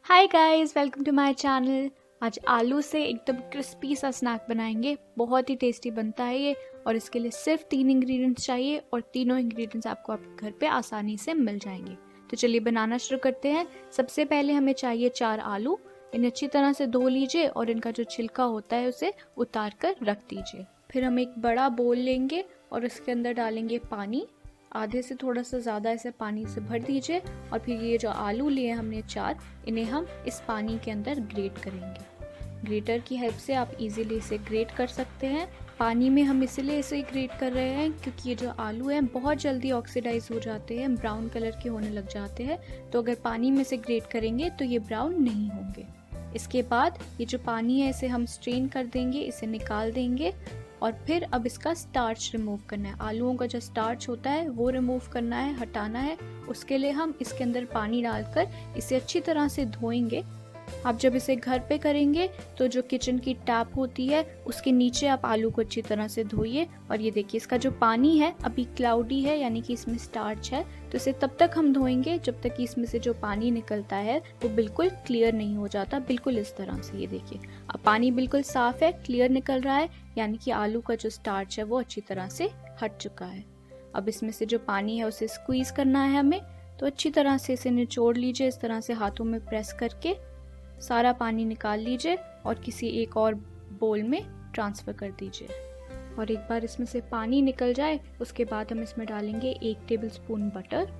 Hi guys, welcome to my channel. आज आलू से एकदम क्रिस्पी सा स्नैक बनाएंगे। बहुत ही टेस्टी बनता है ये। और इसके लिए सिर्फ 3 इंग्रेडिएंट्स चाहिए और तीनों इंग्रेडिएंट्स आपको आपके घर पे आसानी से मिल जाएंगे। तो चलिए बनाना शुरू करते हैं। सबसे पहले हमें चाहिए 4 आलू। इन्हें अच्छी तरह से धो लीजिए और इनका जो छिलका होता है उसे उतार कर रख दीजिए। फिर हम एक बड़ा बोल लेंगे और उसके अंदर डालेंगे पानी। आधे से थोड़ा सा ज़्यादा ऐसे पानी से भर दीजिए और फिर ये जो आलू लिए हमने 4, इन्हें हम इस पानी के अंदर ग्रेट करेंगे। ग्रेटर की हेल्प से आप इजीली इसे ग्रेट कर सकते हैं। पानी में हम इसलिए इसे ग्रेट कर रहे हैं क्योंकि ये जो आलू हैं बहुत जल्दी ऑक्सीडाइज हो जाते हैं, ब्राउन कलर के होने लग जाते हैं। तो अगर पानी में से ग्रेट करेंगे तो ये ब्राउन नहीं होंगे। इसके बाद ये जो पानी है इसे हम स्ट्रेन कर देंगे, इसे निकाल देंगे। और फिर अब इसका स्टार्च रिमूव करना है। आलूओं का जो स्टार्च होता है वो रिमूव करना है, हटाना है। उसके लिए हम इसके अंदर पानी डालकर इसे अच्छी तरह से धोएंगे। आप जब इसे घर पे करेंगे तो जो किचन की टैप होती है उसके नीचे आप आलू को अच्छी तरह से धोइए। और ये देखिए इसका जो पानी है अभी क्लाउडी है, यानी कि इसमें स्टार्च है। तो इसे तब तक हम धोएंगे जब तक कि इसमें से जो पानी निकलता है वो बिल्कुल क्लियर नहीं हो जाता। बिल्कुल इस तरह से, ये देखिए अब पानी बिल्कुल साफ है, क्लियर निकल रहा है, यानी कि आलू का जो स्टार्च है वो अच्छी तरह से हट चुका है। अब इसमें से जो पानी है उसे स्क्वीज करना है हमें। तो अच्छी तरह से इसे निचोड़ लीजिए, इस तरह से हाथों में प्रेस करके सारा पानी निकाल लीजिए और किसी एक और बोल में ट्रांसफ़र कर दीजिए। और एक बार इसमें से पानी निकल जाए उसके बाद हम इसमें डालेंगे 1 टेबलस्पून बटर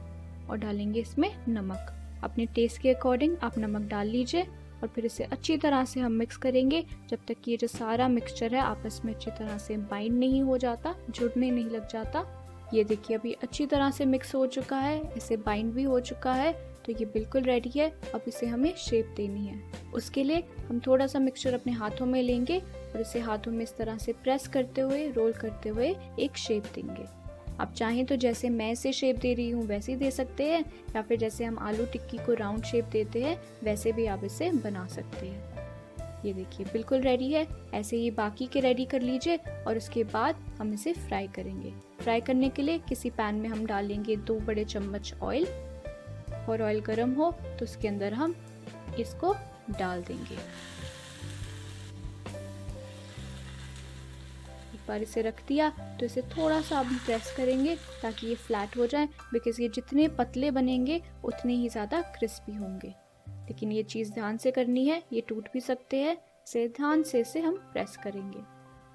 और डालेंगे इसमें नमक। अपने टेस्ट के अकॉर्डिंग आप नमक डाल लीजिए और फिर इसे अच्छी तरह से हम मिक्स करेंगे जब तक कि ये जो सारा मिक्सचर है आपस में अच्छी तरह से बाइंड नहीं हो जाता, जुड़ने नहीं लग जाता। ये देखिए अभी अच्छी तरह से मिक्स हो चुका है, इसे बाइंड भी हो चुका है। तो ये बिल्कुल रेडी है। अब इसे हमें शेप देनी है। उसके लिए हम थोड़ा सा मिक्सचर अपने हाथों में लेंगे और इसे हाथों में इस तरह से प्रेस करते हुए, रोल करते हुए एक शेप देंगे। आप चाहें तो जैसे मैं इसे शेप दे रही हूँ वैसे ही दे सकते हैं, या फिर जैसे हम आलू टिक्की को राउंड शेप देते हैं वैसे भी आप इसे बना सकते हैं। ये देखिए बिल्कुल रेडी है। ऐसे ही बाकी के रेडी कर लीजिए और उसके बाद हम इसे फ्राई करेंगे। फ्राई करने के लिए किसी पैन में हम डालेंगे 2 बड़े चम्मच ऑयल। और ऑयल गर्म हो तो उसके अंदर हम इसको डाल देंगे। एक बार इसे रख दिया तो इसे थोड़ा सा हम प्रेस करेंगे ताकि ये फ्लैट हो जाए, बिकॉज ये जितने पतले बनेंगे उतने ही ज़्यादा क्रिस्पी होंगे। लेकिन ये चीज़ ध्यान से करनी है, ये टूट भी सकते हैं। इसे ध्यान से इसे हम प्रेस करेंगे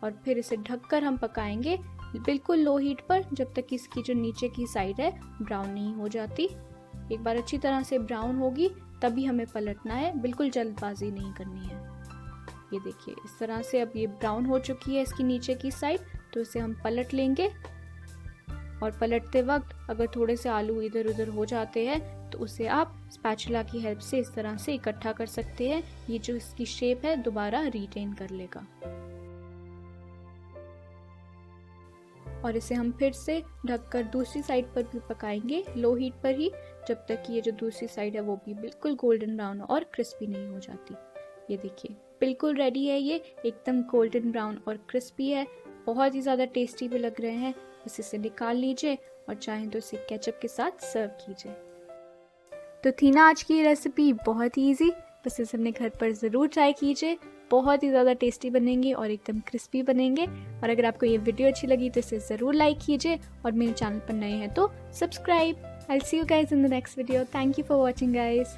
और फिर इसे ढककर हम पकाएंगे बिल्कुल लो हीट पर जब तक इसकी जो नीचे की साइड है ब्राउन नहीं हो जाती। एक बार अच्छी तरह से ब्राउन होगी तभी हमें पलटना है, बिल्कुल जल्दबाजी नहीं करनी है। ये देखिए इस तरह से अब ये ब्राउन हो चुकी है इसकी नीचे की साइड। तो इसे हम पलट लेंगे और पलटते वक्त अगर थोड़े से आलू इधर उधर हो जाते हैं तो उसे आप स्पैचुला की हेल्प से इस तरह से इकट्ठा कर सकते हैं। ये जो इसकी शेप है दोबारा रिटेन कर लेगा। और इसे हम फिर से ढककर दूसरी साइड पर भी पकाएंगे लो हीट पर ही, जब तक कि ये जो दूसरी साइड है वो भी बिल्कुल गोल्डन ब्राउन और क्रिस्पी नहीं हो जाती। ये देखिए बिल्कुल रेडी है, ये एकदम गोल्डन ब्राउन और क्रिस्पी है। बहुत ही ज़्यादा टेस्टी भी लग रहे हैं। बस इसे निकाल लीजिए और चाहें तो इसे केचप के साथ सर्व कीजिए। तो थी ना आज की रेसिपी बहुत ही ईजी। बस इसे अपने घर पर ज़रूर ट्राई कीजिए। बहुत ही ज़्यादा टेस्टी बनेंगे और एकदम क्रिस्पी बनेंगे। और अगर आपको ये वीडियो अच्छी लगी तो इसे ज़रूर लाइक कीजिए और मेरे चैनल पर नए हैं तो subscribe. I'll see you guys in the next video. Thank you for watching, guys.